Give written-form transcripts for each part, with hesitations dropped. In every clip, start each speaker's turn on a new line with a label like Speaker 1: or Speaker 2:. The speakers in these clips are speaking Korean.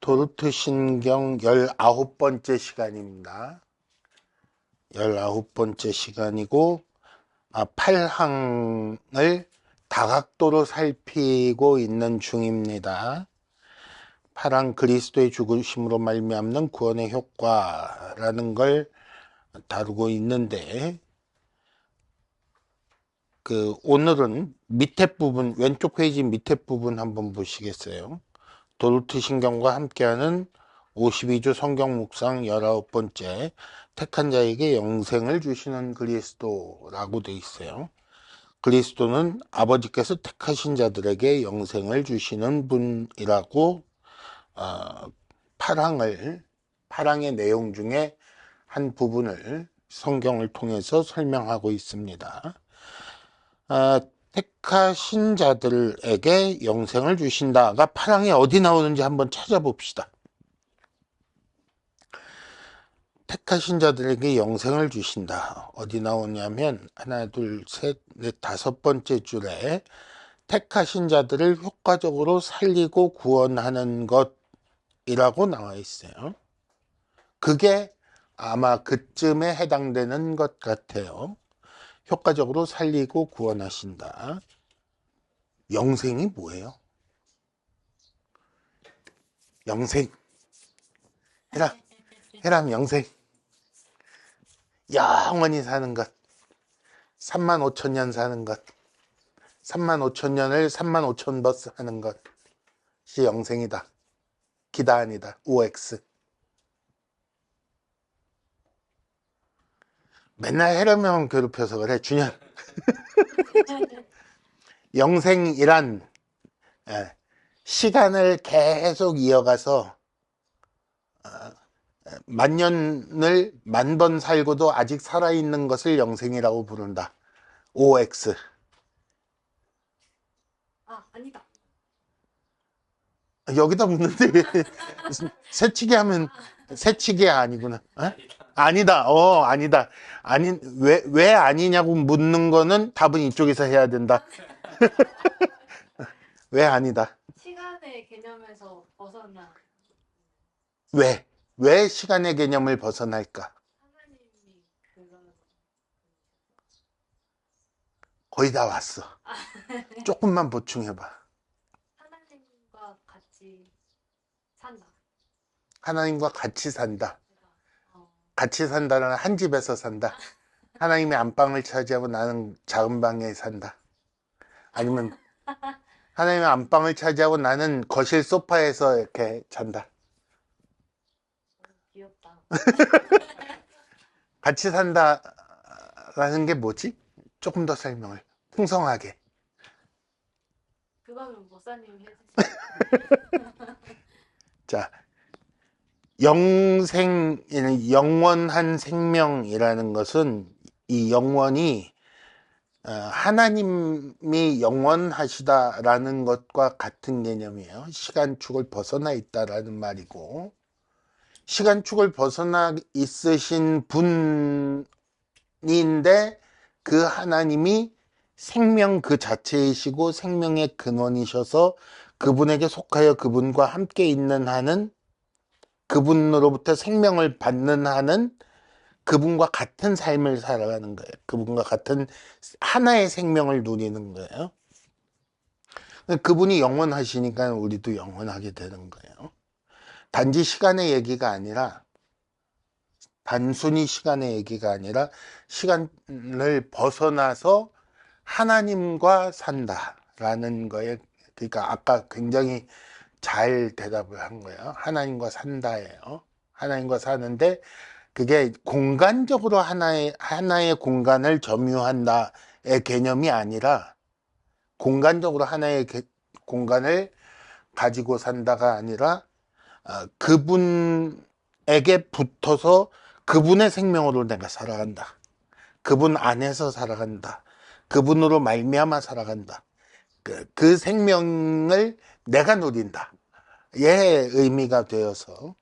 Speaker 1: 도르트 신경 19번째 시간입니다. 19번째 시간이고, 8항을 다각도로 살피고 있는 중입니다. 8항 그리스도의 죽으심으로 말미암는 구원의 효과라는 걸 다루고 있는데, 오늘은 밑에 부분, 왼쪽 페이지 밑에 부분 한번 보시겠어요? 도르트 신경과 함께하는 52주 성경 묵상 19번째 택한 자에게 영생을 주시는 그리스도라고 돼 있어요. 그리스도는 아버지께서 택하신 자들에게 영생을 주시는 분이라고 8항의 내용 중에 한 부분을 성경을 통해서 설명하고 있습니다. 택하신 자들에게 영생을 주신다가 8항에 어디 나오는지 한번 찾아봅시다. 택하신 자들에게 영생을 주신다. 어디 나오냐면 하나, 둘, 셋, 넷, 5번째 줄에 택하신 자들을 효과적으로 살리고 구원하는 것이라고 나와 있어요. 그게 아마 그쯤에 해당되는 것 같아요. 효과적으로 살리고 구원하신다. 영생이 뭐예요? 영생. 해람 영생. 영원히 사는 것. 35,000년 사는 것. 35,000년을 35,000번 하는 것이 영생이다. 기다 아니다. OX. 맨날 해람형 괴롭혀서 그래. 준현. 영생이란 시간을 계속 이어가서 만년을 10,000번 살고도 아직 살아있는 것을 영생이라고 부른다. OX.
Speaker 2: 아니다.
Speaker 1: 여기다 묻는데 새치기 하면 새치기 아니구나. 아니다. 아니다. 왜 아니냐고 묻는 거는 답은 이쪽에서 해야 된다. 왜 아니다.
Speaker 2: 시간의 개념에서 벗어나.
Speaker 1: 왜 시간의 개념을 벗어날까?
Speaker 2: 하나님이
Speaker 1: 거의 다 왔어. 조금만 보충해봐.
Speaker 2: 하나님과 같이 산다.
Speaker 1: 하나님과 같이 산다. 같이 산다는 한 집에서 산다. 하나님의 안방을 차지하고 나는 작은 방에 산다. 아니면 하나님의 안방을 차지하고 나는 거실 소파에서 이렇게 잔다.
Speaker 2: 귀엽다.
Speaker 1: 같이 산다라는 게 뭐지? 조금 더 설명을 풍성하게.
Speaker 2: 그거는 목사님이 해주세요.
Speaker 1: 자, 영원한 생명이라는 것은 이 영원이 하나님이 영원하시다라는 것과 같은 개념이에요. 시간축을 벗어나 있다라는 말이고, 시간축을 벗어나 있으신 분인데 그 하나님이 생명 그 자체이시고 생명의 근원이셔서 그분에게 속하여 그분과 함께 있는 한은 그분으로부터 생명을 받는 한은 그분과 같은 삶을 살아가는 거예요. 그분과 같은 하나의 생명을 누리는 거예요. 그분이 영원하시니까 우리도 영원하게 되는 거예요. 단지 시간의 얘기가 아니라, 단순히 시간의 얘기가 아니라 시간을 벗어나서 하나님과 산다라는 거에, 그러니까 아까 굉장히 잘 대답을 한 거예요. 하나님과 산다예요. 하나님과 사는데 그게 공간적으로 하나의 공간을 점유한다의 개념이 아니라, 공간적으로 하나의 공간을 가지고 산다가 아니라 그분에게 붙어서 그분의 생명으로 내가 살아간다. 그분 안에서 살아간다. 그분으로 말미암아 살아간다. 그 생명을 내가 누린다. 의 의미가 되어서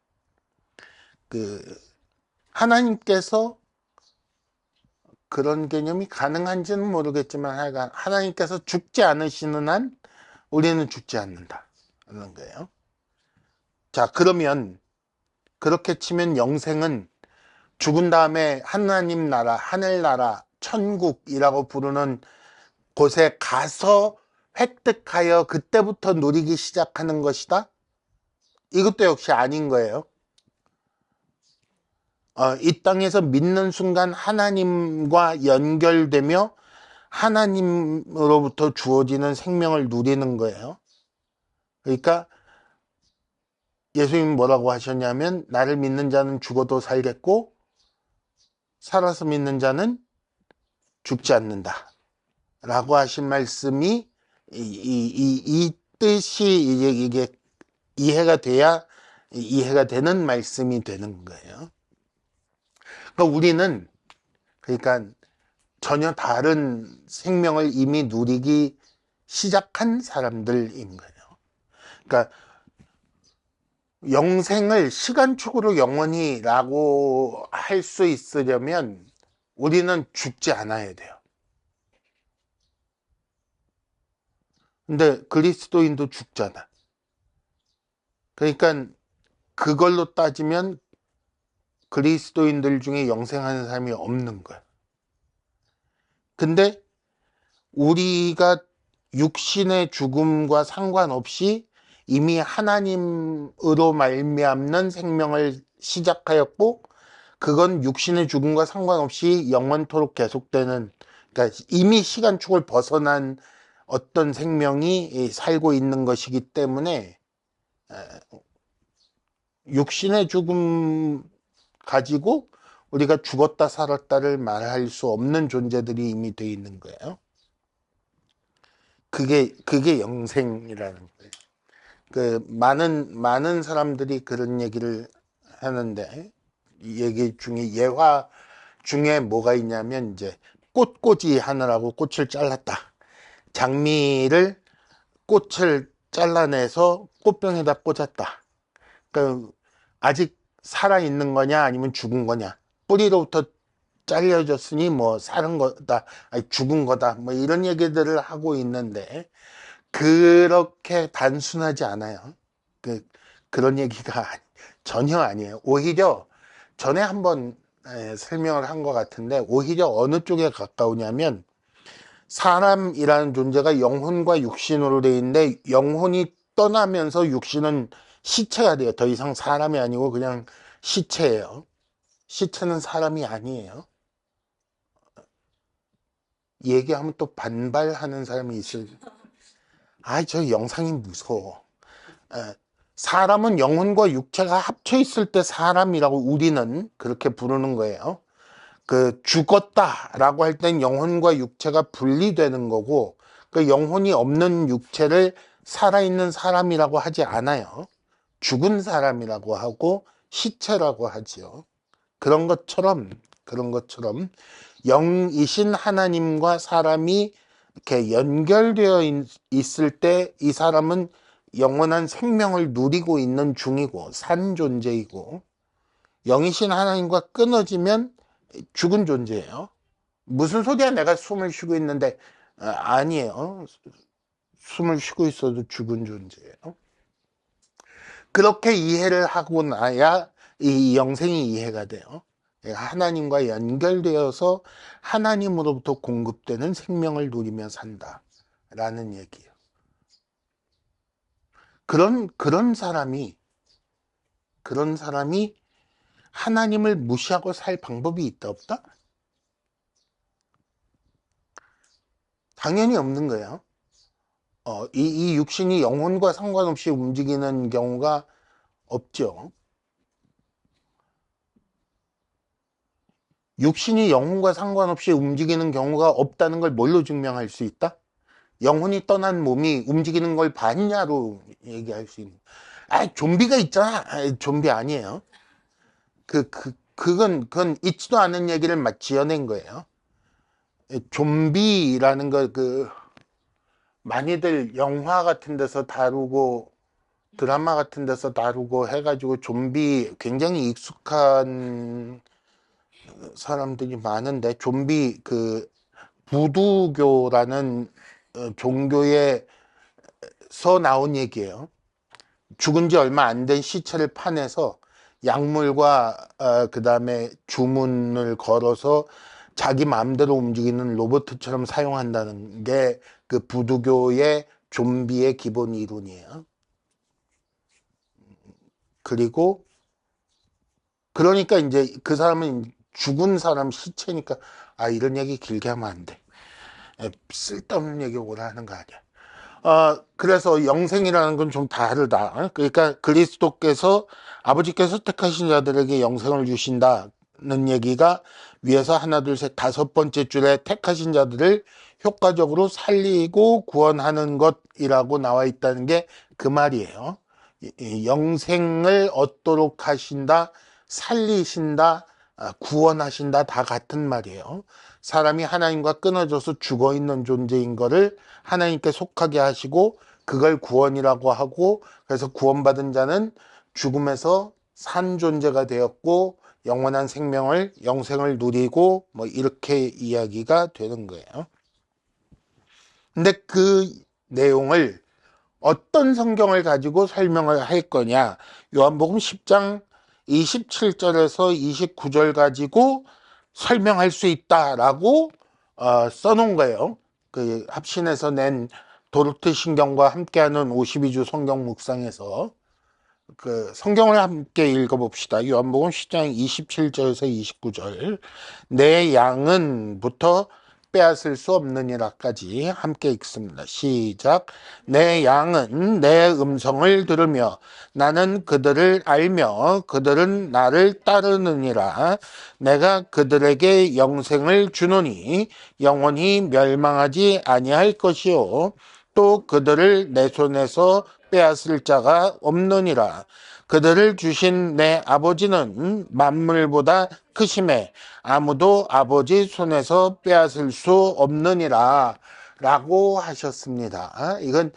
Speaker 1: 하나님께서 그런 개념이 가능한지는 모르겠지만 하여간 하나님께서 죽지 않으시는 한 우리는 죽지 않는다. 그런 거예요. 자, 그러면 그렇게 치면 영생은 죽은 다음에 하나님 나라, 하늘나라, 천국이라고 부르는 곳에 가서 획득하여 그때부터 누리기 시작하는 것이다? 이것도 역시 아닌 거예요. 이 땅에서 믿는 순간 하나님과 연결되며 하나님으로부터 주어지는 생명을 누리는 거예요. 그러니까 예수님이 뭐라고 하셨냐면 나를 믿는 자는 죽어도 살겠고 살아서 믿는 자는 죽지 않는다 라고 하신 말씀이 이 뜻이 이게 이해가 돼야 이해가 되는 말씀이 되는 거예요. 그러니까 우리는 그러니까 전혀 다른 생명을 이미 누리기 시작한 사람들인 거예요. 그러니까 영생을 시간축으로 영원히라고 할 수 있으려면 우리는 죽지 않아야 돼요. 근데 그리스도인도 죽잖아. 그러니까 그걸로 따지면 그리스도인들 중에 영생하는 사람이 없는 거야. 근데 우리가 육신의 죽음과 상관없이 이미 하나님으로 말미암는 생명을 시작하였고 그건 육신의 죽음과 상관없이 영원토록 계속되는, 그러니까 이미 시간축을 벗어난 어떤 생명이 살고 있는 것이기 때문에 육신의 죽음 가지고 우리가 죽었다 살았다를 말할 수 없는 존재들이 이미 돼 있는 거예요. 그게 영생이라는 거예요. 그 많은 사람들이 그런 얘기를 하는데 이 얘기 중에 예화 중에 뭐가 있냐면 이제 꽃꽂이 하느라고 꽃을 잘랐다. 장미를 꽃을 잘라내서 꽃병에다 꽂았다. 그러니까 아직 살아 있는 거냐 아니면 죽은 거냐. 뿌리로부터 잘려졌으니 뭐 사는 거다, 아니 죽은 거다. 뭐 이런 얘기들을 하고 있는데 그렇게 단순하지 않아요. 그런 얘기가 전혀 아니에요. 오히려 전에 한번 설명을 한 것 같은데 오히려 어느 쪽에 가까우냐면 사람이라는 존재가 영혼과 육신으로 되어 있는데 영혼이 떠나면서 육신은 시체가 돼요. 더 이상 사람이 아니고 그냥 시체예요. 시체는 사람이 아니에요. 얘기하면 또 반발하는 사람이 있을. 저 영상이 무서워. 사람은 영혼과 육체가 합쳐 있을 때 사람이라고 우리는 그렇게 부르는 거예요. 그 죽었다라고 할 땐 영혼과 육체가 분리되는 거고 그 영혼이 없는 육체를 살아있는 사람이라고 하지 않아요. 죽은 사람이라고 하고 시체라고 하지요. 그런 것처럼 영이신 하나님과 사람이 이렇게 연결되어 있을 때 이 사람은 영원한 생명을 누리고 있는 중이고 산 존재이고 영이신 하나님과 끊어지면 죽은 존재예요. 무슨 소리야 내가 숨을 쉬고 있는데 아니에요. 숨을 쉬고 있어도 죽은 존재예요. 그렇게 이해를 하고 나야 이 영생이 이해가 돼요. 하나님과 연결되어서 하나님으로부터 공급되는 생명을 누리며 산다라는 얘기예요. 그런 사람이 하나님을 무시하고 살 방법이 있다 없다? 당연히 없는 거예요. 이 육신이 영혼과 상관없이 움직이는 경우가 없죠. 육신이 영혼과 상관없이 움직이는 경우가 없다는 걸 뭘로 증명할 수 있다? 영혼이 떠난 몸이 움직이는 걸 봤냐로 얘기할 수 있는. 좀비가 있잖아. 좀비 아니에요. 그건 있지도 않은 얘기를 지어낸 거예요. 좀비라는 거 많이들 영화 같은 데서 다루고 드라마 같은 데서 다루고 해가지고 좀비 굉장히 익숙한 사람들이 많은데 좀비 부두교라는 종교에서 나온 얘기예요. 죽은 지 얼마 안 된 시체를 파내서 약물과 그다음에 주문을 걸어서 자기 마음대로 움직이는 로봇처럼 사용한다는 게 그 부두교의 좀비의 기본 이론이에요. 그리고 그러니까 이제 그 사람은 죽은 사람 시체니까 이런 얘기 길게 하면 안 돼. 쓸데없는 얘기 오라 하는 거 아니야. 그래서 영생이라는 건 좀 다르다. 그러니까 그리스도께서 아버지께서 택하신 자들에게 영생을 주신다는 얘기가 위에서 하나, 둘, 셋, 다섯 번째 줄에 택하신 자들을 효과적으로 살리고 구원하는 것이라고 나와 있다는 게 그 말이에요. 영생을 얻도록 하신다, 살리신다, 구원하신다 다 같은 말이에요. 사람이 하나님과 끊어져서 죽어 있는 존재인 거를 하나님께 속하게 하시고 그걸 구원이라고 하고, 그래서 구원받은 자는 죽음에서 산 존재가 되었고 영원한 영생을 누리고 뭐 이렇게 이야기가 되는 거예요. 근데 그 내용을 어떤 성경을 가지고 설명을 할 거냐? 요한복음 10장 27절에서 29절 가지고 설명할 수 있다라고 써놓은 거예요. 그 합신에서 낸 도르트 신경과 함께하는 52주 성경 묵상에서 그 성경을 함께 읽어봅시다. 요한복음 10장 27절에서 29절. 내 양은부터 빼앗을 수 없느니라까지 함께 읽습니다. 시작. 내 양은 내 음성을 들으며 나는 그들을 알며 그들은 나를 따르느니라. 내가 그들에게 영생을 주노니 영원히 멸망하지 아니할 것이요 또 그들을 내 손에서 빼앗을 자가 없느니라. 그들을 주신 내 아버지는 만물보다 크심에 아무도 아버지 손에서 빼앗을 수 없느니라 라고 하셨습니다. 이건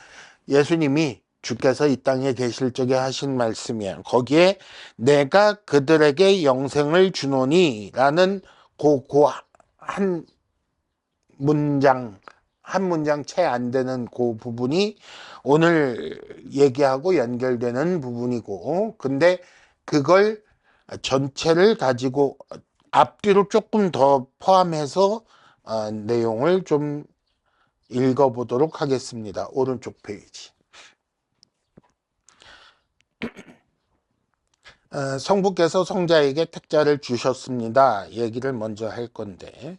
Speaker 1: 예수님이 주께서 이 땅에 계실 적에 하신 말씀이에요. 거기에 내가 그들에게 영생을 주노니 라는 한 문장 채 안 되는 그 부분이 오늘 얘기하고 연결되는 부분이고, 근데 그걸 전체를 가지고 앞뒤로 조금 더 포함해서 내용을 좀 읽어보도록 하겠습니다. 오른쪽 페이지. 성부께서 성자에게 택자를 주셨습니다. 얘기를 먼저 할 건데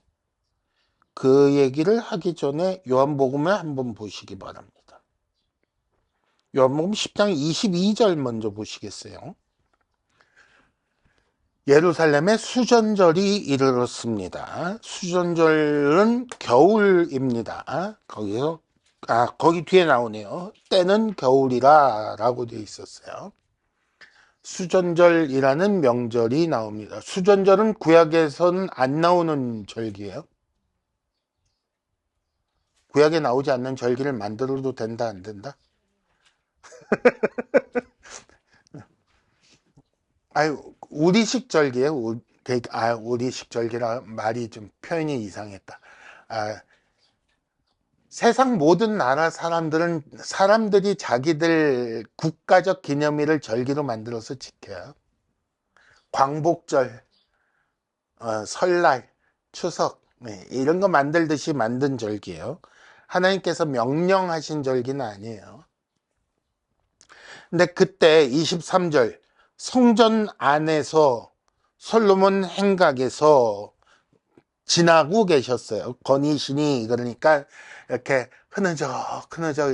Speaker 1: 그 얘기를 하기 전에 요한복음을 한번 보시기 바랍니다. 요한복음 10장 22절 먼저 보시겠어요? 예루살렘에 수전절이 이르렀습니다. 수전절은 겨울입니다. 거기 뒤에 나오네요. 때는 겨울이라 라고 되어 있었어요. 수전절이라는 명절이 나옵니다. 수전절은 구약에서는 안 나오는 절기예요. 구약에 나오지 않는 절기를 만들어도 된다, 안 된다? 우리식 절기예요. 우리식 절기라 말이 좀 표현이 이상했다. 세상 모든 나라 사람들이 자기들 국가적 기념일을 절기로 만들어서 지켜요. 광복절, 설날, 추석, 이런 거 만들듯이 만든 절기예요. 하나님께서 명령하신 절기는 아니에요. 근데 그때 23절 성전 안에서 솔로몬 행각에서 지나고 계셨어요. 건의신이 그러니까 이렇게 흐느적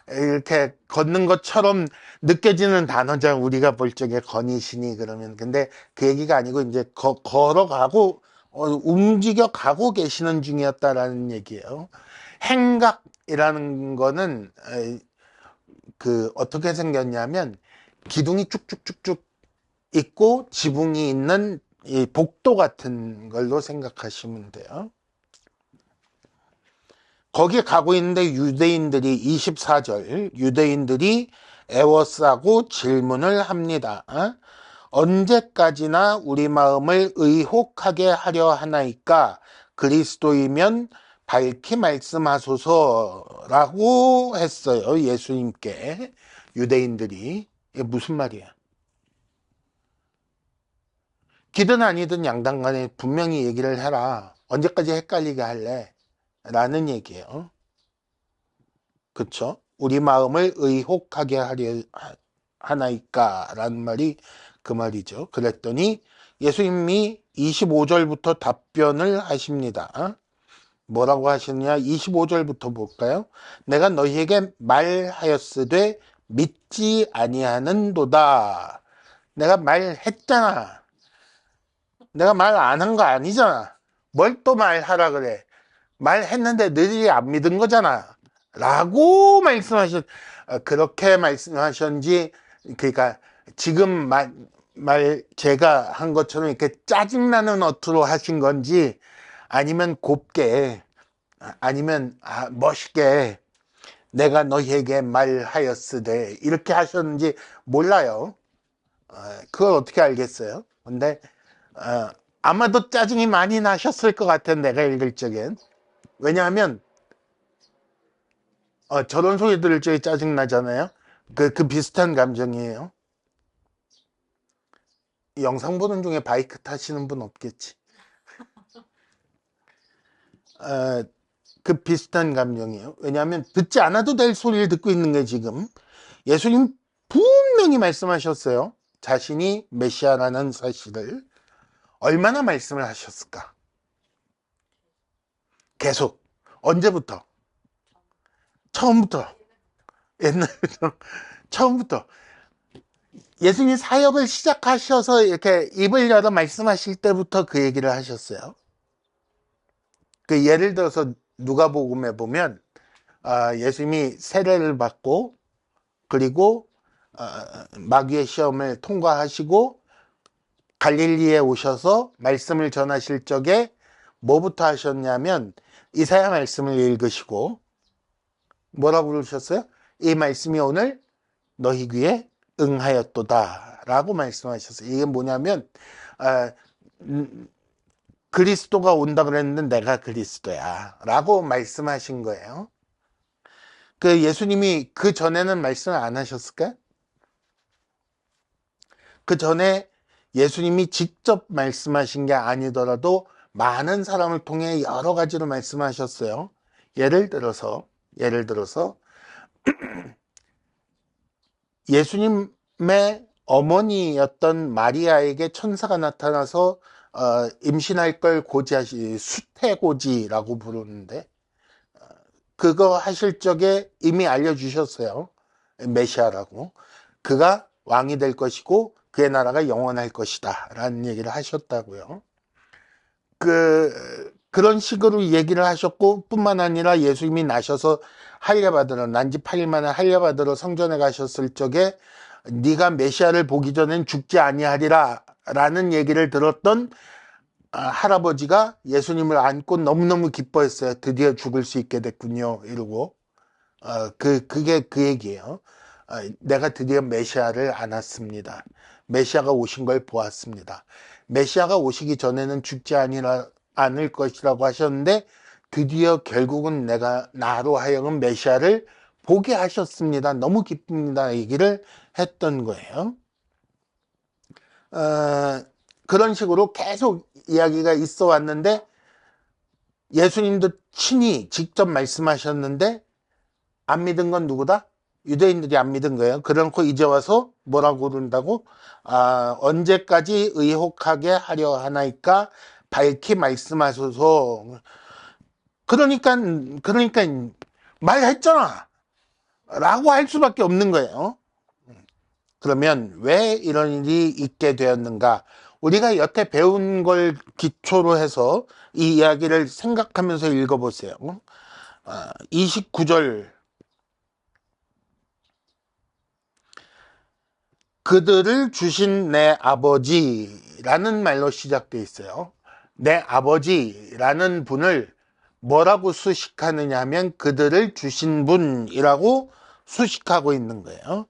Speaker 1: 이렇게 걷는 것처럼 느껴지는 단어죠. 우리가 볼 적에 건의신이 그러면. 근데 그 얘기가 아니고 이제 걸어가고 움직여 가고 계시는 중이었다라는 얘기예요. 행각이라는 거는 어떻게 생겼냐면 기둥이 쭉쭉쭉쭉 있고 지붕이 있는 이 복도 같은 걸로 생각하시면 돼요. 거기 가고 있는데 유대인들이 24절 유대인들이 애워싸고 질문을 합니다. 언제까지나 우리 마음을 의혹하게 하려 하나이까? 그리스도이면 밝히 말씀하소서라고 했어요. 예수님께. 유대인들이. 이게 무슨 말이야? 기든 아니든 양당 간에 분명히 얘기를 해라. 언제까지 헷갈리게 할래? 라는 얘기예요. 그쵸? 우리 마음을 의혹하게 하나이까? 라는 말이 그 말이죠. 그랬더니 예수님이 25절부터 답변을 하십니다. 뭐라고 하시느냐? 25절부터 볼까요? 내가 너희에게 말하였으되 믿지 아니하는도다. 내가 말했잖아. 내가 말 안 한 거 아니잖아. 뭘 또 말하라 그래. 말했는데 너희들이 안 믿은 거잖아. 라고 그렇게 말씀하셨는지, 그러니까 지금 제가 한 것처럼 이렇게 짜증나는 어투로 하신 건지, 아니면 곱게, 아니면 멋있게 내가 너희에게 말하였으되 이렇게 하셨는지 몰라요. 그걸 어떻게 알겠어요? 근데 아마도 짜증이 많이 나셨을 것 같아, 내가 읽을 적엔. 왜냐하면 저런 소리 들을 적에 짜증 나잖아요. 그 비슷한 감정이에요. 영상 보는 중에 바이크 타시는 분 없겠지. 그 비슷한 감정이에요. 왜냐하면 듣지 않아도 될 소리를 듣고 있는 게 지금 예수님 분명히 말씀하셨어요. 자신이 메시아라는 사실을. 얼마나 말씀을 하셨을까? 계속. 언제부터? 처음부터. 옛날부터. 처음부터. 예수님 사역을 시작하셔서 이렇게 입을 열어 말씀하실 때부터 그 얘기를 하셨어요. 그 예를 들어서 누가복음에 보면 예수님이 세례를 받고 그리고 마귀의 시험을 통과하시고 갈릴리에 오셔서 말씀을 전하실 적에 뭐부터 하셨냐면 이사야 말씀을 읽으시고 뭐라고 그러셨어요? 이 말씀이 오늘 너희 귀에 응하였도다 라고 말씀하셨어요. 이게 뭐냐면 그리스도가 온다 그랬는데 내가 그리스도야 라고 말씀하신 거예요. 그 예수님이 그 전에는 말씀을 안 하셨을까? 그 전에 예수님이 직접 말씀하신 게 아니더라도 많은 사람을 통해 여러 가지로 말씀하셨어요. 예를 들어서 예수님의 어머니였던 마리아에게 천사가 나타나서 임신할 걸 수태고지라고 부르는데 그거 하실 적에 이미 알려주셨어요. 메시아라고. 그가 왕이 될 것이고 그의 나라가 영원할 것이다 라는 얘기를 하셨다고요. 그런 식으로 얘기를 하셨고 뿐만 아니라 예수님이 나셔서 난 지 8일 만에 할례받으러 성전에 가셨을 적에 네가 메시아를 보기 전엔 죽지 아니하리라 라는 얘기를 들었던 할아버지가 예수님을 안고 너무너무 기뻐했어요. 드디어 죽을 수 있게 됐군요 이러고. 그게 그 얘기예요. 내가 드디어 메시아를 안았습니다. 메시아가 오신 걸 보았습니다. 메시아가 오시기 전에는 죽지 않을 것이라고 하셨는데 드디어 결국은 나로 하여금 메시아를 보게 하셨습니다. 너무 기쁩니다. 얘기를 했던 거예요. 그런 식으로 계속 이야기가 있어 왔는데 예수님도 친히 직접 말씀하셨는데 안 믿은 건 누구다? 유대인들이 안 믿은 거예요. 그러놓고 이제 와서 뭐라고 그런다고? 언제까지 의혹하게 하려 하나이까 밝히 말씀하소서. 그러니까 말했잖아 라고 할 수밖에 없는 거예요. 그러면 왜 이런 일이 있게 되었는가? 우리가 여태 배운 걸 기초로 해서 이 이야기를 생각하면서 읽어보세요. 29절 그들을 주신 내 아버지라는 말로 시작되어 있어요. 내 아버지라는 분을 뭐라고 수식하느냐 하면 그들을 주신 분이라고 수식하고 있는 거예요.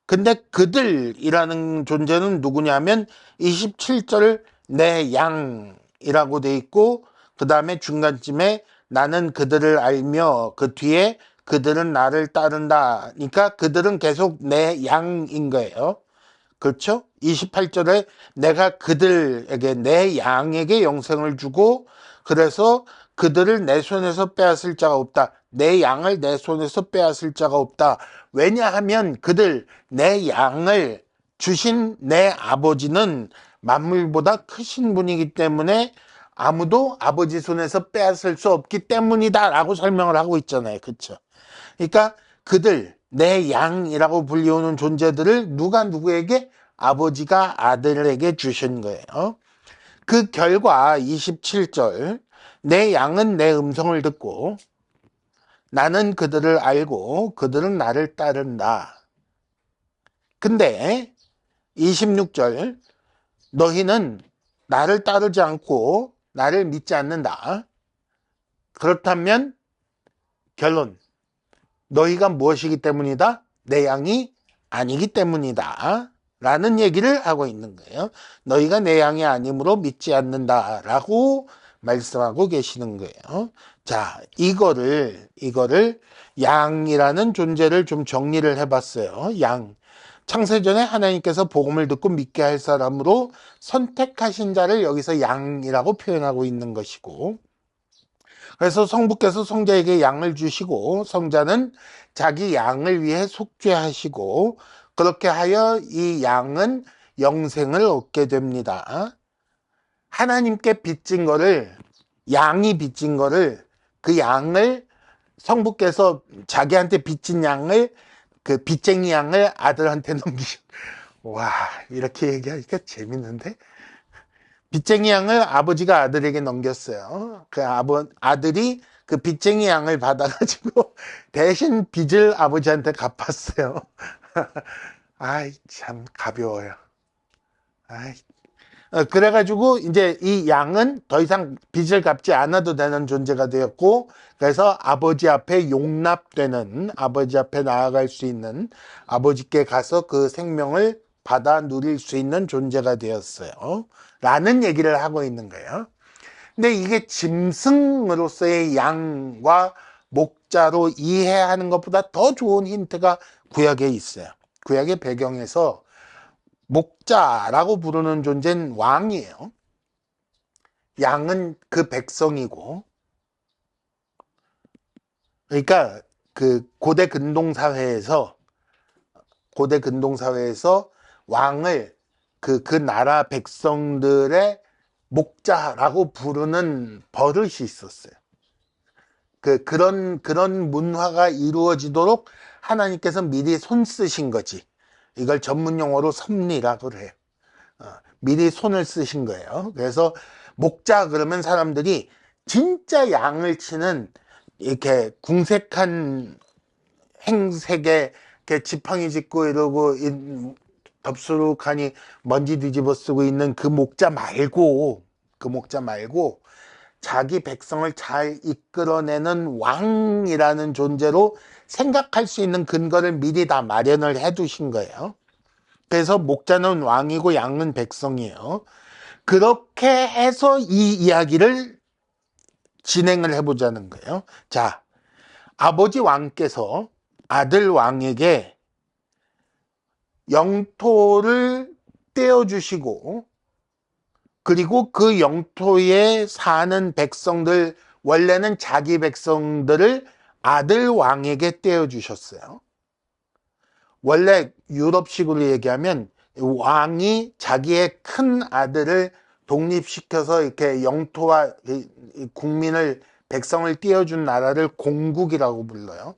Speaker 1: 근데 그들이라는 존재는 누구냐면 27절 내 양이라고 돼 있고 그 다음에 중간쯤에 나는 그들을 알며 그 뒤에 그들은 나를 따른다. 그러니까 그들은 계속 내 양인 거예요. 그렇죠? 28절에 내가 그들에게 내 양에게 영생을 주고 그래서 그들을 내 손에서 빼앗을 자가 없다. 내 양을 내 손에서 빼앗을 자가 없다. 왜냐하면 그들 내 양을 주신 내 아버지는 만물보다 크신 분이기 때문에 아무도 아버지 손에서 빼앗을 수 없기 때문이다 라고 설명을 하고 있잖아요. 그렇죠? 그러니까 그들 내 양이라고 불리우는 존재들을 누가 누구에게? 아버지가 아들에게 주신 거예요. 그 결과 27절 내 양은 내 음성을 듣고 나는 그들을 알고 그들은 나를 따른다. 근데 26절 너희는 나를 따르지 않고 나를 믿지 않는다. 그렇다면 결론 너희가 무엇이기 때문이다? 내 양이 아니기 때문이다. 라는 얘기를 하고 있는 거예요. 너희가 내 양이 아니므로 믿지 않는다. 라고 말씀하고 계시는 거예요. 자, 이거를 양이라는 존재를 좀 정리를 해봤어요. 양. 창세전에 하나님께서 복음을 듣고 믿게 할 사람으로 선택하신 자를 여기서 양이라고 표현하고 있는 것이고, 그래서 성부께서 성자에게 양을 주시고 성자는 자기 양을 위해 속죄하시고 그렇게 하여 이 양은 영생을 얻게 됩니다. 하나님께 빚진 거를 양이 빚진 거를 그 양을 성부께서 자기한테 빚진 양을 그 빚쟁이 양을 아들한테 넘기셨. 와, 이렇게 얘기하니까 재밌는데. 빚쟁이 양을 아버지가 아들에게 넘겼어요. 그 아들이 그 빚쟁이 양을 받아가지고 대신 빚을 아버지한테 갚았어요. 아이, 참 가벼워요. 아이. 그래가지고 이제 이 양은 더 이상 빚을 갚지 않아도 되는 존재가 되었고, 그래서 아버지 앞에 용납되는, 아버지 앞에 나아갈 수 있는, 아버지께 가서 그 생명을 받아 누릴 수 있는 존재가 되었어요. 라는 얘기를 하고 있는 거예요. 근데 이게 짐승으로서의 양과 목자로 이해하는 것보다 더 좋은 힌트가 구약에 있어요. 구약의 배경에서 목자라고 부르는 존재는 왕이에요. 양은 그 백성이고, 그러니까 그 고대 근동사회에서 왕을 그 나라 백성들의 목자라고 부르는 버릇이 있었어요. 그런 문화가 이루어지도록 하나님께서 미리 손 쓰신 거지. 이걸 전문 용어로 섭리라고 해요. 미리 손을 쓰신 거예요. 그래서 목자 그러면 사람들이 진짜 양을 치는 이렇게 궁색한 행색에 이렇게 지팡이 짚고 이러고 덥수룩하니 먼지 뒤집어 쓰고 있는 그 목자 말고 자기 백성을 잘 이끌어내는 왕이라는 존재로 생각할 수 있는 근거를 미리 다 마련을 해 두신 거예요. 그래서 목자는 왕이고 양은 백성이에요. 그렇게 해서 이 이야기를 진행을 해보자는 거예요. 자, 아버지 왕께서 아들 왕에게 영토를 떼어주시고 그리고 그 영토에 사는 백성들, 원래는 자기 백성들을 아들 왕에게 떼어주셨어요. 원래 유럽식으로 얘기하면 왕이 자기의 큰 아들을 독립시켜서 이렇게 영토와 국민을, 백성을 띄워준 나라를 공국이라고 불러요.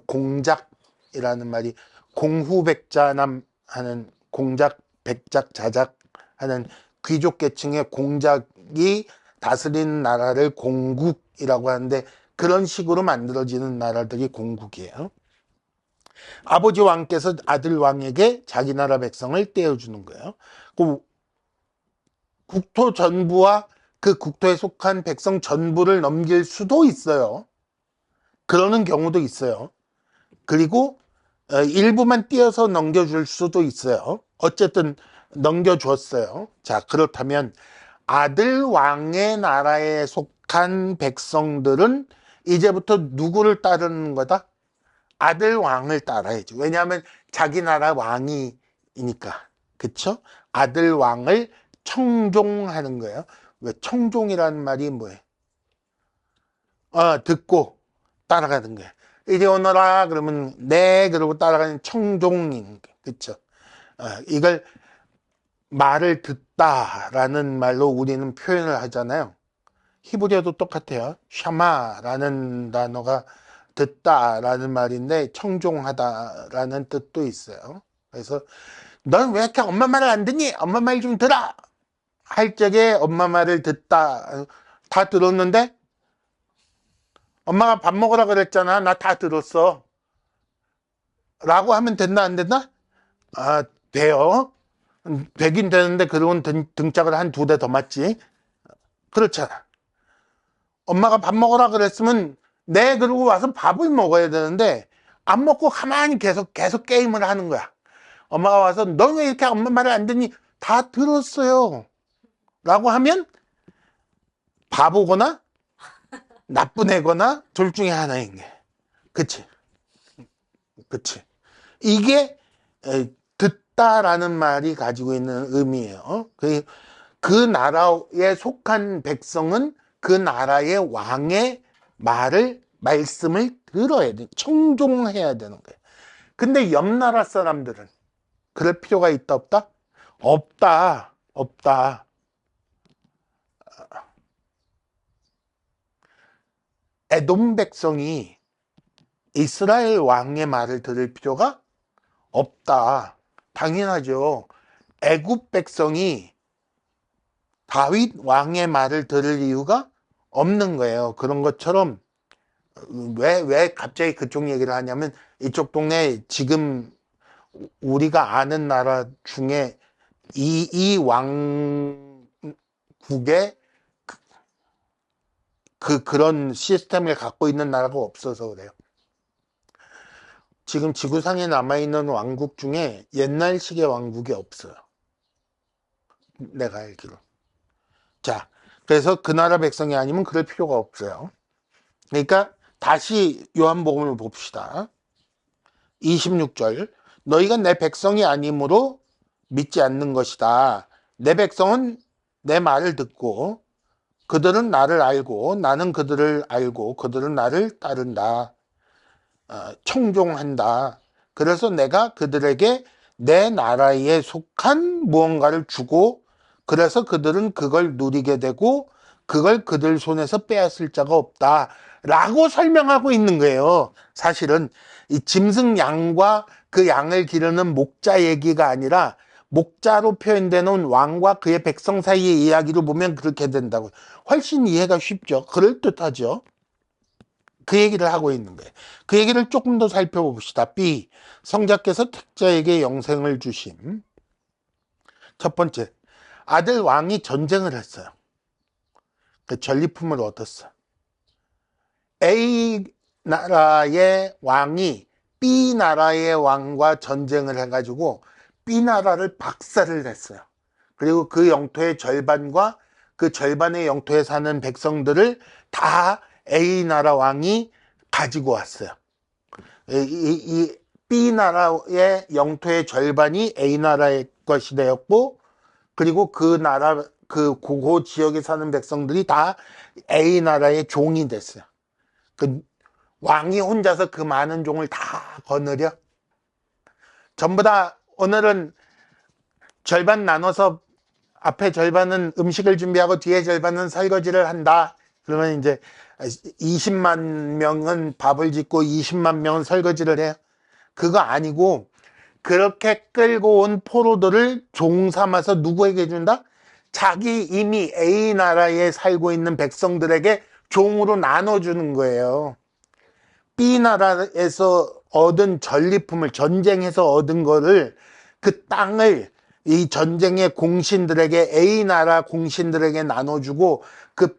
Speaker 1: 공작이라는 말이 공후백자남 하는 공작, 백작, 자작 하는 귀족 계층의 공작이 다스리는 나라를 공국이라고 하는데 그런 식으로 만들어지는 나라들이 공국이에요. 아버지 왕께서 아들 왕에게 자기 나라 백성을 떼어주는 거예요. 그 국토 전부와 그 국토에 속한 백성 전부를 넘길 수도 있어요. 그러는 경우도 있어요. 그리고 일부만 띄어서 넘겨줄 수도 있어요. 어쨌든 넘겨줬어요. 자, 그렇다면 아들 왕의 나라에 속한 백성들은 이제부터 누구를 따르는 거다? 아들 왕을 따라야지. 왜냐하면 자기 나라 왕이니까. 그쵸? 아들 왕을 청종하는 거예요. 왜 청종이라는 말이 뭐예요? 듣고 따라가는 거예요. 이리 오너라 그러면 네 그러고 따라가는 청종인 거예요. 그쵸? 이걸 말을 듣다라는 말로 우리는 표현을 하잖아요. 히브리어도 똑같아요. 샤마라는 단어가 듣다라는 말인데 청종하다라는 뜻도 있어요. 그래서 넌 왜 이렇게 엄마 말을 안 듣니? 엄마 말 좀 들어! 할 적에 엄마 말을 듣다. 다 들었는데 엄마가 밥 먹으라 그랬잖아. 나 다 들었어. 라고 하면 된다 안 된다? 돼요. 되긴 되는데 그러면 등짝을 한 2대 더 맞지. 그렇잖아. 엄마가 밥 먹으라 그랬으면 네 그러고 와서 밥을 먹어야 되는데 안 먹고 가만히 계속 게임을 하는 거야. 엄마가 와서 너 왜 이렇게 엄마 말을 안 듣니? 다 들었어요. 라고 하면 바보거나 나쁜 애거나 둘 중에 하나인 게. 그치? 그치? 이게 듣다라는 말이 가지고 있는 의미예요. 그 나라에 속한 백성은 그 나라의 왕의 말씀을 들어야 돼. 청종해야 되는 거예요. 근데 옆 나라 사람들은 그럴 필요가 있다 없다? 없다. 에돔 백성이 이스라엘 왕의 말을 들을 필요가 없다. 당연하죠. 애굽 백성이 다윗 왕의 말을 들을 이유가 없는 거예요. 그런 것처럼 왜 갑자기 그쪽 얘기를 하냐면 이쪽 동네 지금 우리가 아는 나라 중에 이 왕국의 그런 시스템을 갖고 있는 나라가 없어서 그래요. 지금 지구상에 남아있는 왕국 중에 옛날식의 왕국이 없어요. 내가 알기로. 자, 그래서 그 나라 백성이 아니면 그럴 필요가 없어요. 그러니까 다시 요한복음을 봅시다. 26절 너희가 내 백성이 아니므로 믿지 않는 것이다. 내 백성은 내 말을 듣고 그들은 나를 알고 나는 그들을 알고 그들은 나를 따른다. 청종한다. 그래서 내가 그들에게 내 나라에 속한 무언가를 주고 그래서 그들은 그걸 누리게 되고 그걸 그들 손에서 빼앗을 자가 없다. 라고 설명하고 있는 거예요. 사실은 이 짐승 양과 그 양을 기르는 목자 얘기가 아니라 목자로 표현되는 왕과 그의 백성 사이의 이야기를 보면 그렇게 된다고. 훨씬 이해가 쉽죠. 그럴듯하죠. 그 얘기를 하고 있는 거예요. 그 얘기를 조금 더 살펴봅시다. B. 성자께서 택자에게 영생을 주심. 첫 번째, 아들 왕이 전쟁을 했어요. 그 전리품을 얻었어. A 나라의 왕이 B 나라의 왕과 전쟁을 해가지고 B 나라를 박살을 냈어요. 그리고 그 영토의 절반과 그 절반의 영토에 사는 백성들을 다 A 나라 왕이 가지고 왔어요. 이 B 나라의 영토의 절반이 A 나라의 것이 되었고, 그리고 그 나라, 그 지역에 사는 백성들이 다 A 나라의 종이 됐어요. 그 왕이 혼자서 그 많은 종을 다 거느려. 전부 다 오늘은 절반 나눠서 앞에 절반은 음식을 준비하고 뒤에 절반은 설거지를 한다. 그러면 이제 20만 명은 밥을 짓고 20만 명은 설거지를 해요. 그거 아니고 그렇게 끌고 온 포로들을 종 삼아서 누구에게 준다? 자기 이미 A 나라에 살고 있는 백성들에게 종으로 나눠주는 거예요. B 나라에서 얻은 전리품을 전쟁에서 얻은 거를 그 땅을 이 전쟁의 공신들에게 A 나라 공신들에게 나눠주고 그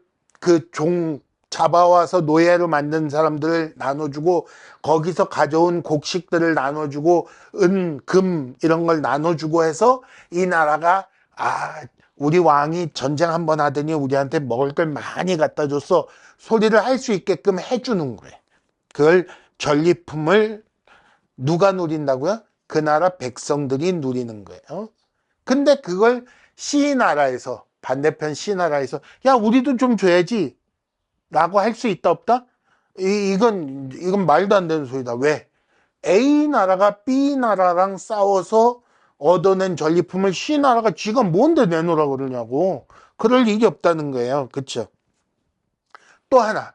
Speaker 1: 종 잡아와서 노예로 만든 사람들을 나눠주고 거기서 가져온 곡식들을 나눠주고 은, 금 이런 걸 나눠주고 해서 이 나라가 우리 왕이 전쟁 한번 하더니 우리한테 먹을 걸 많이 갖다 줬어. 소리를 할 수 있게끔 해주는 거예요. 그걸 전리품을 누가 누린다고요? 그 나라 백성들이 누리는 거예요. 근데 그걸 C나라에서, 반대편 C나라에서 야 우리도 좀 줘야지 라고 할 수 있다 없다? 이건 말도 안 되는 소리다. 왜? A나라가 B나라랑 싸워서 얻어낸 전리품을 C나라가 지가 뭔데 내놓으라 그러냐고. 그럴 일이 없다는 거예요. 그쵸? 또 하나,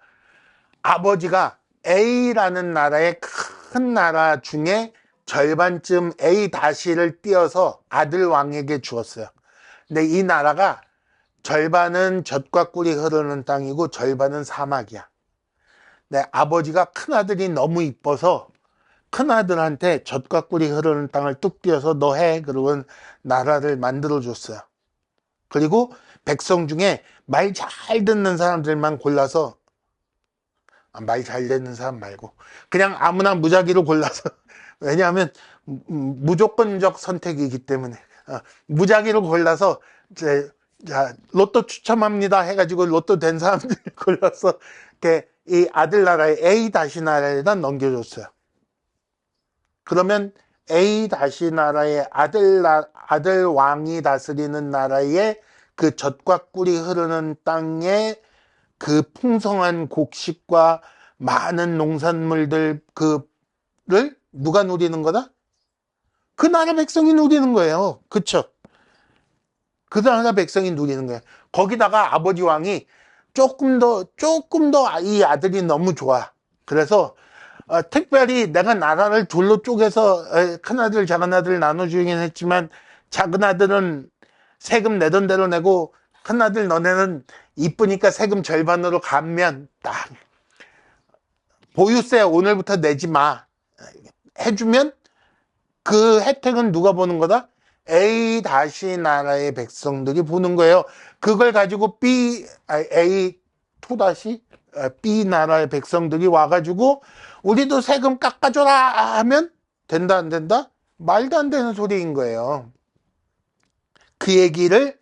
Speaker 1: 아버지가 A라는 나라의 큰 나라 중에 절반쯤 A-를 띄어서 아들 왕에게 주었어요. 근데 이 나라가 절반은 젖과 꿀이 흐르는 땅이고 절반은 사막이야. 내 아버지가 큰아들이 너무 이뻐서 큰아들한테 젖과 꿀이 흐르는 땅을 뚝 띄어서 너 해. 그러고 나라를 만들어줬어요. 그리고 백성 중에 말 잘 듣는 사람들만 골라서, 말 잘 듣는 사람 말고 그냥 아무나 무작위로 골라서 왜냐하면 무조건적 선택이기 때문에 무작위로 골라서 자, 로또 추첨합니다 해가지고 로또 된 사람들 골라서 이 아들 나라의 A 나라에다 넘겨줬어요. 그러면 A 나라의 아들 왕이 다스리는 나라의 그 젖과 꿀이 흐르는 땅에 그 풍성한 곡식과 많은 농산물들 그를 누가 누리는 거다? 그 나라 백성이 누리는 거예요. 그쵸? 그 나라 백성이 누리는 거예요. 거기다가 아버지 왕이 조금 더 이 아들이 너무 좋아. 그래서 특별히 내가 나라를 둘로 쪼개서 큰아들 작은아들 나눠주긴 했지만 작은아들은 세금 내던 대로 내고 큰아들 너네는 이쁘니까 세금 절반으로 감면 딱 보유세 오늘부터 내지 마 해주면 그 혜택은 누가 보는 거다? A 나라의 백성들이 보는 거예요. 그걸 가지고 A B 나라의 백성들이 와가지고 우리도 세금 깎아줘라 하면 된다 안 된다? 말도 안 되는 소리인 거예요. 그 얘기를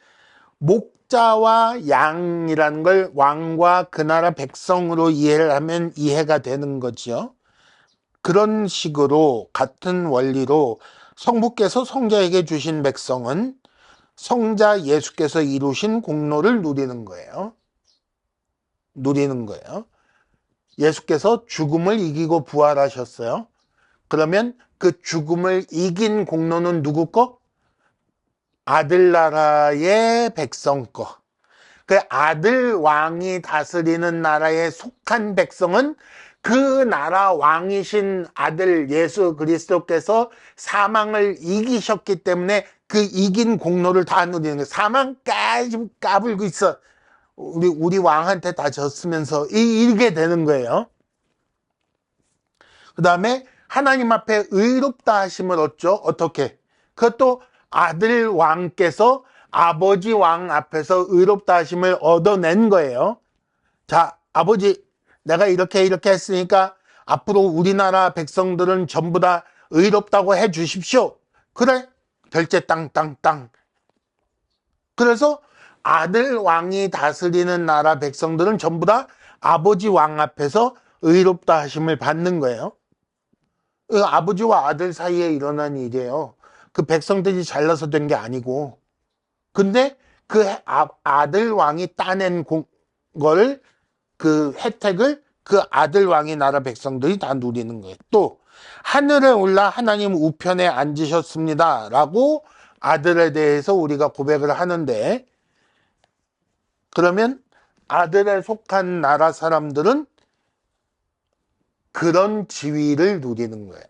Speaker 1: 목자와 양이라는 걸 왕과 그 나라 백성으로 이해를 하면 이해가 되는 거죠. 그런 식으로 같은 원리로 성부께서 성자에게 주신 백성은 성자 예수께서 이루신 공로를 누리는 거예요. 누리는 거예요. 예수께서 죽음을 이기고 부활하셨어요. 그러면 그 죽음을 이긴 공로는 누구 거? 아들나라의 백성 거. 그 아들 왕이 다스리는 나라에 속한 백성은 그 나라 왕이신 아들 예수 그리스도께서 사망을 이기셨기 때문에 그 이긴 공로를 다 누리는 거예요. 사망까지 까불고 있어. 우리 왕한테 다 졌으면서 이게 되는 거예요. 그 다음에 하나님 앞에 의롭다 하심을 얻죠. 어떻게? 그것도 아들 왕께서 아버지 왕 앞에서 의롭다 하심을 얻어낸 거예요. 자, 아버지, 내가 이렇게 했으니까 앞으로 우리나라 백성들은 전부 다 의롭다고 해 주십시오. 그래, 결제 땅. 그래서 아들 왕이 다스리는 나라 백성들은 전부 다 아버지 왕 앞에서 의롭다 하심을 받는 거예요. 아버지와 아들 사이에 일어난 일이에요. 그 백성들이 잘나서 된 게 아니고. 근데 그 아들 왕이 따낸 거를 그 혜택을 그 아들 왕의 나라 백성들이 다 누리는 거예요. 또 하늘에 올라 하나님 우편에 앉으셨습니다 라고 아들에 대해서 우리가 고백을 하는데, 그러면 아들에 속한 나라 사람들은 그런 지위를 누리는 거예요.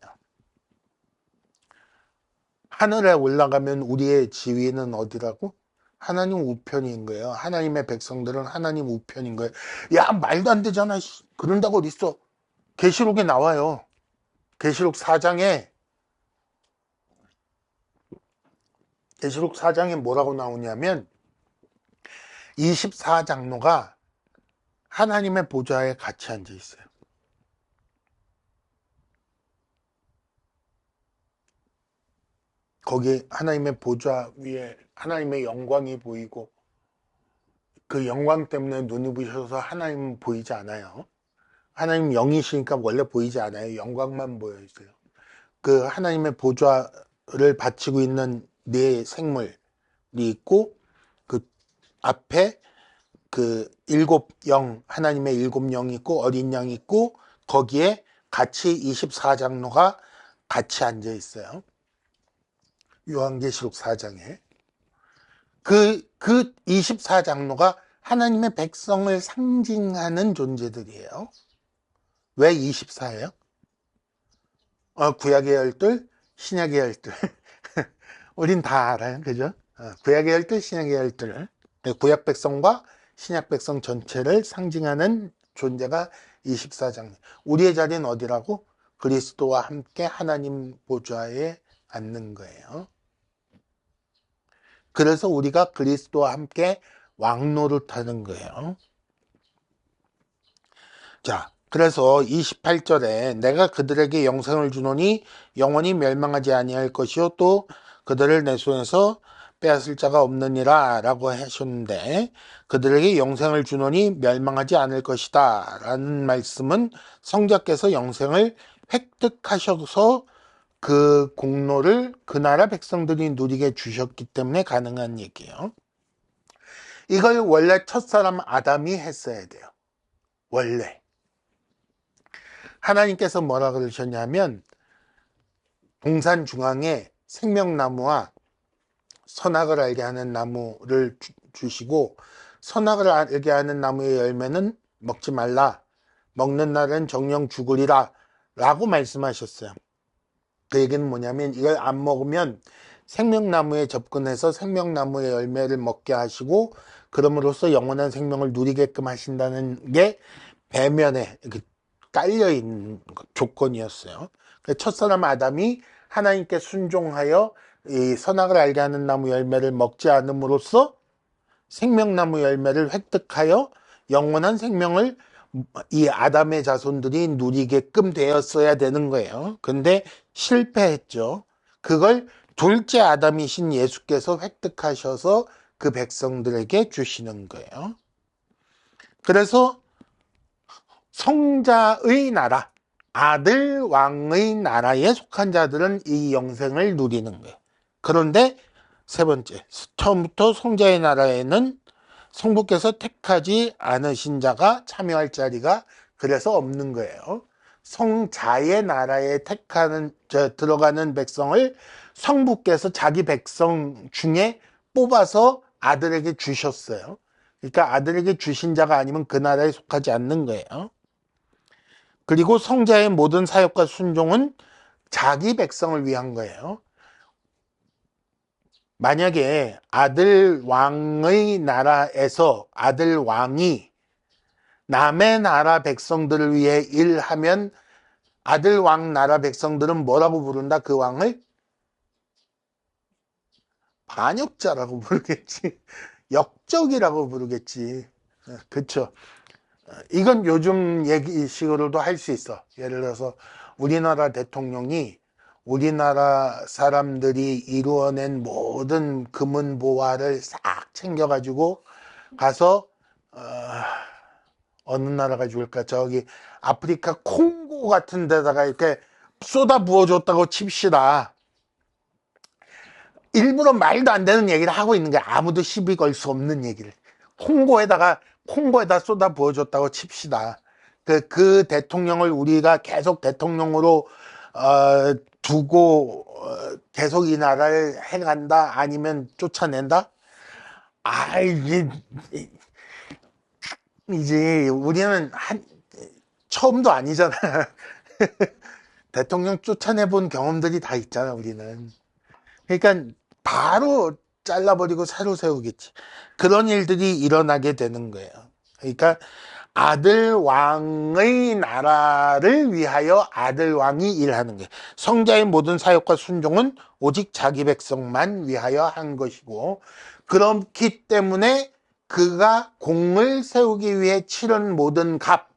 Speaker 1: 하늘에 올라가면 우리의 지위는 어디라고? 하나님 우편인 거예요. 하나님의 백성들은 하나님 우편인 거예요. 야, 말도 안 되잖아. 그런다고 어딨어. 계시록에 나와요. 계시록 4장에 뭐라고 나오냐면 24장로가 하나님의 보좌에 같이 앉아 있어요. 거기 하나님의 보좌 위에 하나님의 영광이 보이고 그 영광 때문에 눈이 부셔서 하나님은 보이지 않아요. 하나님 영이시니까 원래 보이지 않아요. 영광만 보여 있어요. 그 하나님의 보좌를 바치고 있는 네 생물이 있고 그 앞에 그 일곱 영, 하나님의 일곱 영이 있고 어린 양이 있고 거기에 같이 24장로가 같이 앉아 있어요. 요한계시록 4장에. 그 24장로가 하나님의 백성을 상징하는 존재들이에요. 왜 24예요? 구약의 열둘, 신약의 열둘. 우린 다 알아요. 그죠? 구약의 열둘, 신약의 열둘. 구약 백성과 신약 백성 전체를 상징하는 존재가 24장로. 우리의 자리는 어디라고? 그리스도와 함께 하나님 보좌에 앉는 거예요. 그래서 우리가 그리스도와 함께 왕노릇하는 거예요. 자, 그래서 28절에 내가 그들에게 영생을 주노니 영원히 멸망하지 아니할 것이요 또 그들을 내 손에서 빼앗을 자가 없느니라 라고 하셨는데 그들에게 영생을 주노니 멸망하지 않을 것이다 라는 말씀은 성자께서 영생을 획득하셔서 그 공로를 그 나라 백성들이 누리게 주셨기 때문에 가능한 얘기예요. 이걸 원래 첫사람 아담이 했어야 돼요. 원래. 하나님께서 뭐라 그러셨냐면 동산 중앙에 생명나무와 선악을 알게 하는 나무를 주시고 선악을 알게 하는 나무의 열매는 먹지 말라. 먹는 날은 정령 죽으리라 라고 말씀하셨어요. 그 얘기는 뭐냐면 이걸 안 먹으면 생명나무에 접근해서 생명나무의 열매를 먹게 하시고 그럼으로써 영원한 생명을 누리게끔 하신다는 게 배면에 깔려있는 조건이었어요. 첫사람 아담이 하나님께 순종하여 이 선악을 알게 하는 나무 열매를 먹지 않음으로써 생명나무 열매를 획득하여 영원한 생명을 이 아담의 자손들이 누리게끔 되었어야 되는 거예요. 근데 실패했죠. 그걸 둘째 아담이신 예수께서 획득하셔서 그 백성들에게 주시는 거예요. 그래서 성자의 나라, 아들 왕의 나라에 속한 자들은 이 영생을 누리는 거예요. 그런데 세 번째, 처음부터 성자의 나라에는 성부께서 택하지 않으신 자가 참여할 자리가 그래서 없는 거예요. 성자의 나라에 들어가는 백성을 성부께서 자기 백성 중에 뽑아서 아들에게 주셨어요. 그러니까 아들에게 주신 자가 아니면 그 나라에 속하지 않는 거예요. 그리고 성자의 모든 사역과 순종은 자기 백성을 위한 거예요. 만약에 아들 왕의 나라에서 아들 왕이 남의 나라 백성들을 위해 일하면 아들 왕 나라 백성들은 뭐라고 부른다? 그 왕을? 반역자라고 부르겠지. 역적이라고 부르겠지. 그렇죠. 이건 요즘 얘기식으로도 할 수 있어. 예를 들어서 우리나라 대통령이 우리나라 사람들이 이루어낸 모든 금은보화를 싹 챙겨가지고 가서 어느 나라가 좋을까? 저기 아프리카 콩고 같은 데다가 이렇게 쏟아 부어줬다고 칩시다. 일부러 말도 안 되는 얘기를 하고 있는 거야. 아무도 시비 걸 수 없는 얘기를. 콩고에다 쏟아 부어줬다고 칩시다. 그 대통령을 우리가 계속 대통령으로 두고 계속 이 나라를 해간다 아니면 쫓아낸다? 이제 우리는 처음도 아니잖아. 대통령 쫓아내본 경험들이 다 있잖아, 우리는. 그러니까 바로 잘라버리고 새로 세우겠지. 그런 일들이 일어나게 되는 거예요. 그러니까 아들 왕의 나라를 위하여 아들 왕이 일하는 거예요. 성자의 모든 사역과 순종은 오직 자기 백성만 위하여 한 것이고 그렇기 때문에 그가 공을 세우기 위해 치른 모든 값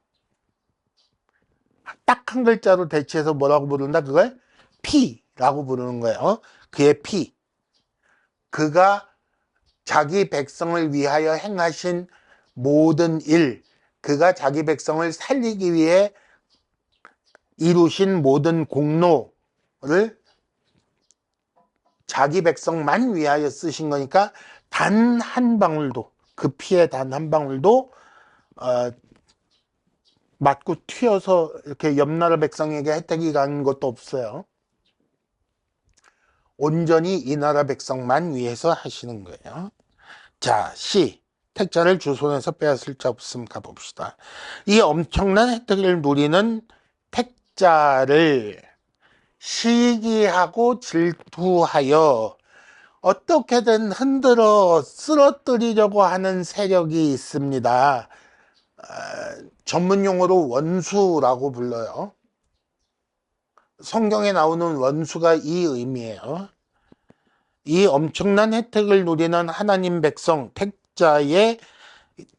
Speaker 1: 딱 한 글자로 대체해서 뭐라고 부른다? 그걸 피라고 부르는 거예요. 그의 피, 그가 자기 백성을 위하여 행하신 모든 일, 그가 자기 백성을 살리기 위해 이루신 모든 공로를 자기 백성만 위하여 쓰신 거니까 단 한 방울도, 그 피의 단 한 방울도 맞고 튀어서 이렇게 옆나라 백성에게 혜택이 가는 것도 없어요. 온전히 이 나라 백성만 위해서 하시는 거예요. 자, C. 택자를 주손에서 빼앗을 자 없음 가봅시다. 이 엄청난 혜택을 누리는 택자를 시기하고 질투하여 어떻게든 흔들어 쓰러뜨리려고 하는 세력이 있습니다. 전문 용어로 원수라고 불러요. 성경에 나오는 원수가 이 의미예요. 이 엄청난 혜택을 누리는 하나님 백성 택자에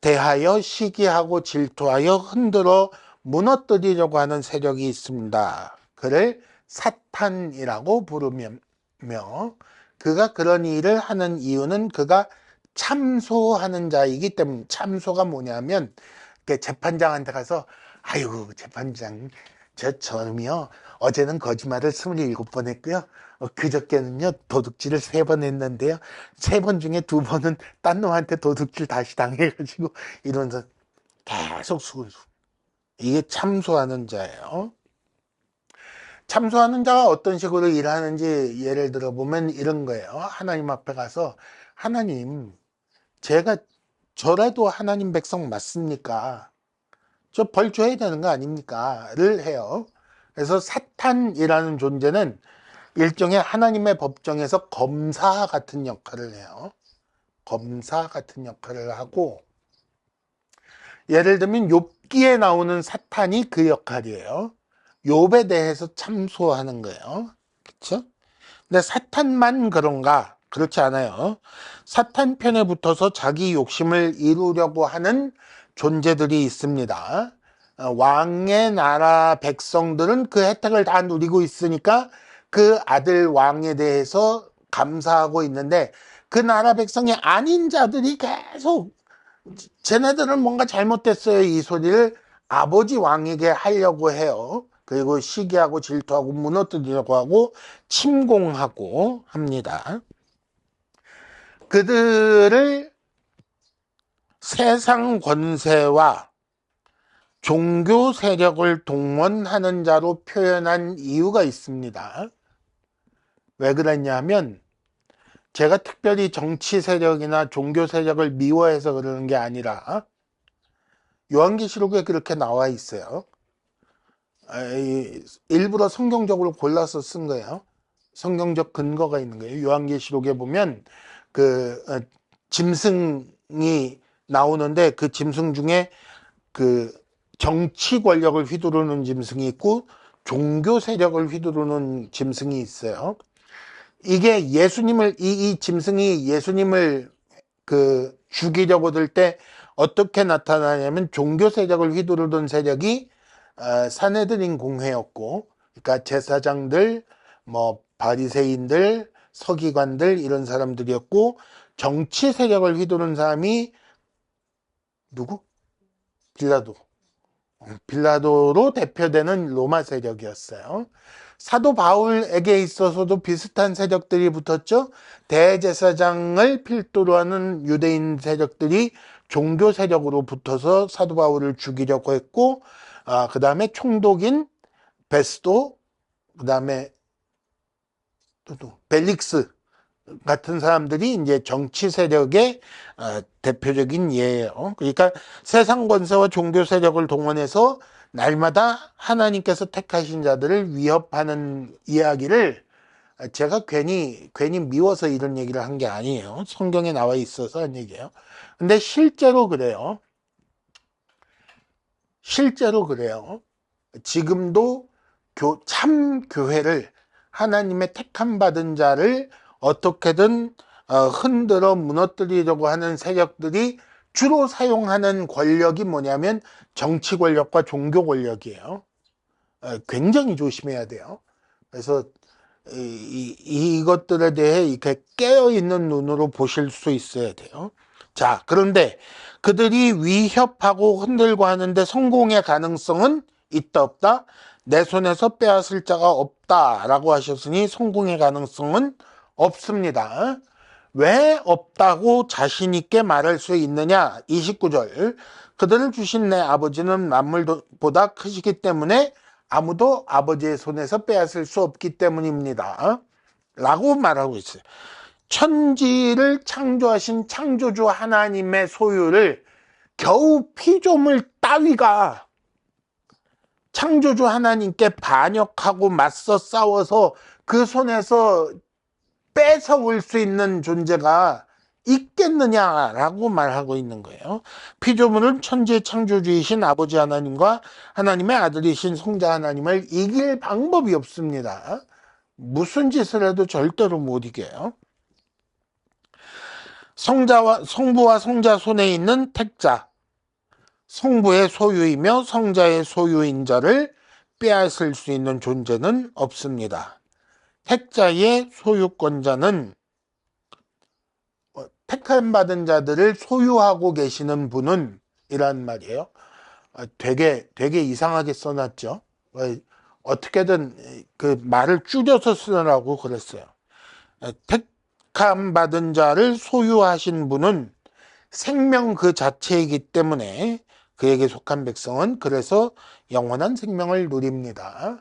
Speaker 1: 대하여 시기하고 질투하여 흔들어 무너뜨리려고 하는 세력이 있습니다. 그를 사탄이라고 부르며 그가 그런 일을 하는 이유는 그가 참소하는 자이기 때문에. 참소가 뭐냐면 재판장한테 가서 아이고 재판장 저놈이요 어제는 거짓말을 27번 했고요 그저께는요 도둑질을 3번 했는데요 3번 중에 2번은 딴 놈한테 도둑질 다시 당해가지고 이러면서 계속 수근수. 이게 참소하는 자예요. 참소하는 자가 어떤 식으로 일하는지 예를 들어 보면 이런 거예요. 하나님 앞에 가서 하나님 제가 저라도 하나님 백성 맞습니까? 저 벌 줘야 되는 거 아닙니까? 를 해요. 그래서 사탄이라는 존재는 일종의 하나님의 법정에서 검사 같은 역할을 해요. 검사 같은 역할을 하고 예를 들면 욥기에 나오는 사탄이 그 역할이에요. 욥에 대해서 참소하는 거예요. 그렇죠? 근데 사탄만 그런가? 그렇지 않아요. 사탄 편에 붙어서 자기 욕심을 이루려고 하는 존재들이 있습니다. 왕의 나라 백성들은 그 혜택을 다 누리고 있으니까 그 아들 왕에 대해서 감사하고 있는데 그 나라 백성이 아닌 자들이 계속 쟤네들은 뭔가 잘못됐어요 이 소리를 아버지 왕에게 하려고 해요. 그리고 시기하고 질투하고 무너뜨리려고 하고 침공하고 합니다. 그들을 세상 권세와 종교 세력을 동원하는 자로 표현한 이유가 있습니다. 왜 그랬냐면 제가 특별히 정치 세력이나 종교 세력을 미워해서 그러는 게 아니라 요한계시록에 그렇게 나와 있어요. 일부러 성경적으로 골라서 쓴 거예요. 성경적 근거가 있는 거예요. 요한계시록에 보면 그 짐승이 나오는데 그 짐승 중에 그 정치 권력을 휘두르는 짐승이 있고 종교 세력을 휘두르는 짐승이 있어요. 이게 예수님을 이 짐승이 예수님을 그 죽이려고 들 때 어떻게 나타나냐면 종교 세력을 휘두르던 세력이 사내들인 공회였고, 그러니까 제사장들, 뭐 바리새인들, 서기관들 이런 사람들이었고 정치 세력을 휘두른 사람이 누구? 빌라도. 빌라도로 대표되는 로마 세력이었어요. 사도 바울에게 있어서도 비슷한 세력들이 붙었죠. 대제사장을 필두로 하는 유대인 세력들이 종교 세력으로 붙어서 사도 바울을 죽이려고 했고, 그 다음에 총독인 베스도, 그 다음에 또 벨릭스 같은 사람들이 이제 정치 세력의 대표적인 예예요. 그러니까 세상 권세와 종교 세력을 동원해서 날마다 하나님께서 택하신 자들을 위협하는 이야기를 제가 괜히 미워서 이런 얘기를 한 게 아니에요. 성경에 나와 있어서 한 얘기예요. 근데 실제로 그래요. 실제로 그래요. 지금도 참 교회를 하나님의 택함 받은 자를 어떻게든 흔들어 무너뜨리려고 하는 세력들이 주로 사용하는 권력이 뭐냐면 정치 권력과 종교 권력이에요. 굉장히 조심해야 돼요. 그래서 이것들에 대해 이렇게 깨어있는 눈으로 보실 수 있어야 돼요. 자, 그런데 그들이 위협하고 흔들고 하는데 성공의 가능성은 있다, 없다? 내 손에서 빼앗을 자가 없다라고 하셨으니 성공의 가능성은 없습니다. 왜 없다고 자신 있게 말할 수 있느냐? 29절. 그들을 주신 내 아버지는 만물보다 크시기 때문에 아무도 아버지의 손에서 빼앗을 수 없기 때문입니다. 라고 말하고 있어요. 천지를 창조하신 창조주 하나님의 소유를 겨우 피조물 따위가 창조주 하나님께 반역하고 맞서 싸워서 그 손에서 뺏어올 수 있는 존재가 있겠느냐라고 말하고 있는 거예요. 피조물은 천지의 창조주이신 아버지 하나님과 하나님의 아들이신 성자 하나님을 이길 방법이 없습니다. 무슨 짓을 해도 절대로 못 이겨요. 성부와 성자 손에 있는 택자, 성부의 소유이며 성자의 소유인 자를 빼앗을 수 있는 존재는 없습니다. 택자의 소유권자는 택함받은 자들을 소유하고 계시는 분은 이란 말이에요. 되게 이상하게 써놨죠. 어떻게든 그 말을 줄여서 쓰라고 그랬어요. 택함받은 자를 소유하신 분은 생명 그 자체이기 때문에 그에게 속한 백성은 그래서 영원한 생명을 누립니다.